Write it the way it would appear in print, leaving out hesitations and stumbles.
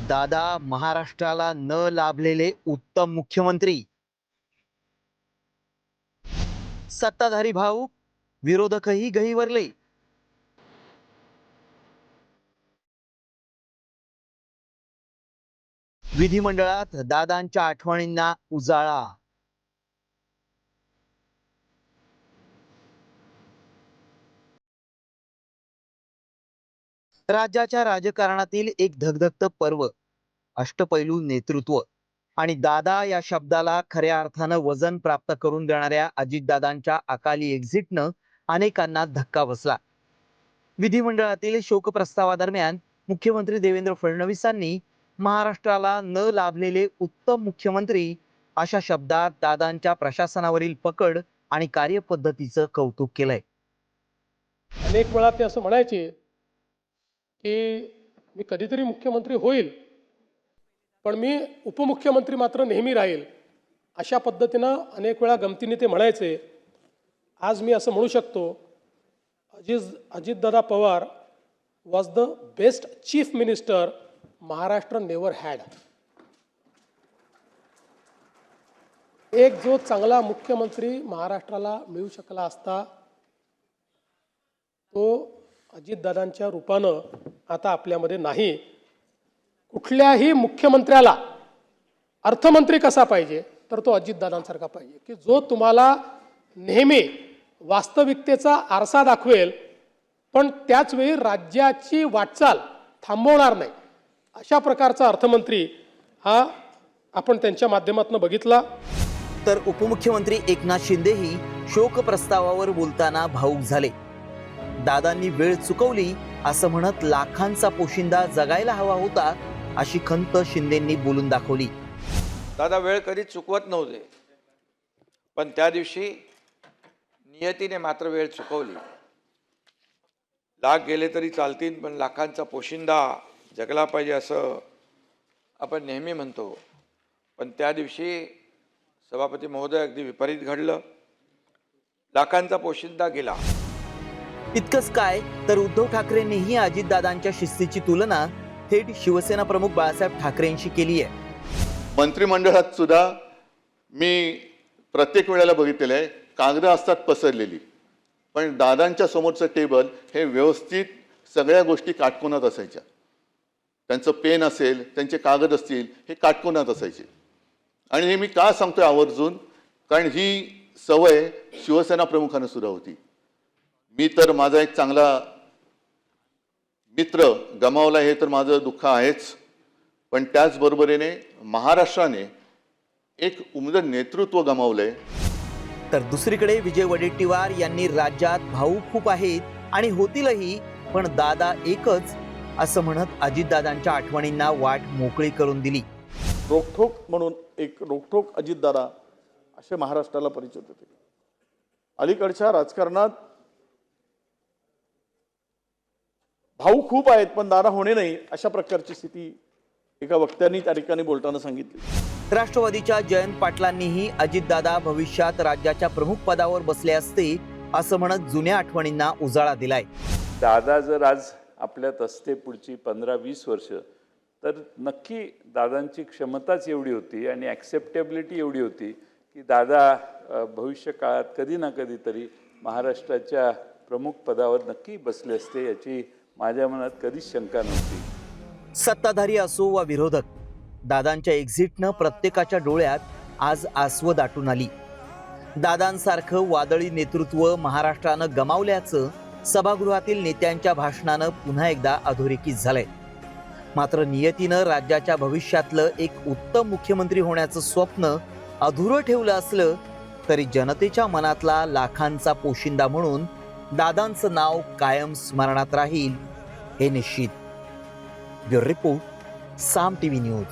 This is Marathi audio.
दादा महाराष्ट्राला न लाभलेले उत्तम मुख्यमंत्री. सत्ताधारी भाऊक, विरोधकही गहिवरले. विधिमंडळात दादांच्या आठवणींना उजाळा. राज्याच्या राजकारणातील एक धगधगतं पर्व, अष्टपैलू नेतृत्व आणि दादा या शब्दाला खऱ्या अर्थानं वजन प्राप्त करून देणाऱ्या अजितदादांच्या अकाली एक्झिटनं अनेकांना धक्का बसला. विधिमंडळातील शोकप्रस्तावादरम्यान मुख्यमंत्री देवेंद्र फडणवीसांनी महाराष्ट्राला न लाभलेले उत्तम मुख्यमंत्री अशा शब्दात दादांच्या प्रशासनावरील पकड आणि कार्यपद्धतीचं कौतुक केलंय. अनेक वेळा ते असं म्हणायचे की मी कधीतरी मुख्यमंत्री होईल, पण मी उपमुख्यमंत्री मात्र नेहमी राहील, अशा पद्धतीनं अनेक वेळा गमतीने ते म्हणायचे. आज मी असं म्हणू शकतो, Ajitdada Pawar was the best chief minister Maharashtra never had. एक जो चांगला मुख्यमंत्री महाराष्ट्राला मिळू शकला असता तो अजितदादांच्या रूपानं आता आपल्यामध्ये नाही. कुठल्याही मुख्यमंत्र्याला अर्थमंत्री कसा पाहिजे तर तो अजितदादांसारखा पाहिजे, की जो तुम्हाला नेहमी वास्तविकतेचा आरसा दाखवेल पण त्याच वेळी राज्याची वाटचाल थांबवणार नाही. अशा प्रकारचा अर्थमंत्री हा आपण त्यांच्या माध्यमातून बघितला. तर उपमुख्यमंत्री एकनाथ शिंदेही शोक प्रस्तावावर बोलताना भावुक झाले. दादांनी वेळ चुकवली असं म्हणत लाखांचा पोशिंदा जगायला हवा होता अशी खंत शिंदेंनी बोलून दाखवली. दादा वेळ कधी चुकवत नव्हते, पण त्या दिवशी नियतीने मात्र वेळ चुकवली. लाख गेले तरी चालतील, पण लाखांचा पोशिंदा जगला पाहिजे असं आपण नेहमी म्हणतो. पण त्या दिवशी सभापती महोदय अगदी विपरीत घडलं. लाखांचा पोशिंदा गेला. इतकंच काय तर उद्धव ठाकरेंनीही अजितदादांच्या शिस्तीची तुलना थेट शिवसेना प्रमुख बाळासाहेब ठाकरेंशी केली आहे. मंत्रिमंडळात सुद्धा मी प्रत्येक वेळेला बघितलेलं आहे, कागदं असतात पसरलेली, पण दादांच्या समोरचं टेबल हे व्यवस्थित सगळ्या गोष्टी काटकोनात असायच्या. त्यांचं पेन असेल, त्यांचे कागद असतील, हे काटकोनात असायचे. आणि हे मी का सांगतोय आवर्जून, कारण ही सवय शिवसेना प्रमुखांना सुद्धा होती. मी तर माझा एक चांगला मित्र गमावला, हे तर माझं दुःख आहेच, पण त्याचबरोबरीने महाराष्ट्राने एक उमद नेतृत्व गमावलंय. तर दुसरीकडे विजय वडेट्टीवार यांनी राज्यात भाऊ खूप आहेत आणि होतीलही, पण दादा एकच असं म्हणत अजितदादांच्या आठवणींना वाट मोकळी करून दिली. रोखोक म्हणून एक रोखोक अजितदादा असे महाराष्ट्राला परिचित होते. अलीकडच्या राजकारणात भाऊ खूप आहेत पण दादा होणे नाही, अशा प्रकारची स्थिती एका वक्त्यांनी त्या ठिकाणी बोलताना सांगितली. राष्ट्रवादीच्या जयंत पाटलांनीही अजितदादा भविष्यात राज्याच्या प्रमुख पदावर बसले असते असं म्हणत जुन्या आठवणींना उजाळा दिलाय. दादा जर आज आपल्यात असते पुढची 15-20 वर्ष, तर नक्की दादांची क्षमताच एवढी होती आणि ॲक्सेप्टेबिलिटी एवढी होती की दादा भविष्य काळात कधी ना कधीतरी महाराष्ट्राच्या प्रमुख पदावर नक्की बसले असते, याची माझ्या मनात कधीच शंका नव्हती. सत्ताधारी असो वा विरोधक, दादांच्या एक्झिटनं प्रत्येकाच्या डोळ्यात आज आसवं दाटून आली. दादांसारखं वादळी नेतृत्व महाराष्ट्रानं गमावल्याचं सभागृहातील नेत्यांच्या भाषणानं पुन्हा एकदा अधोरेखित झालंय. मात्र नियतीनं राज्याच्या भविष्यातलं एक उत्तम मुख्यमंत्री होण्याचं स्वप्न अधुरं ठेवलं असलं तरी जनतेच्या मनातला लाखांचा पोशिंदा म्हणून दादांचं नाव कायम स्मरणात राहील हे निश्चित. ब्युरो रिपोर्ट, साम टीव्ही न्यूज.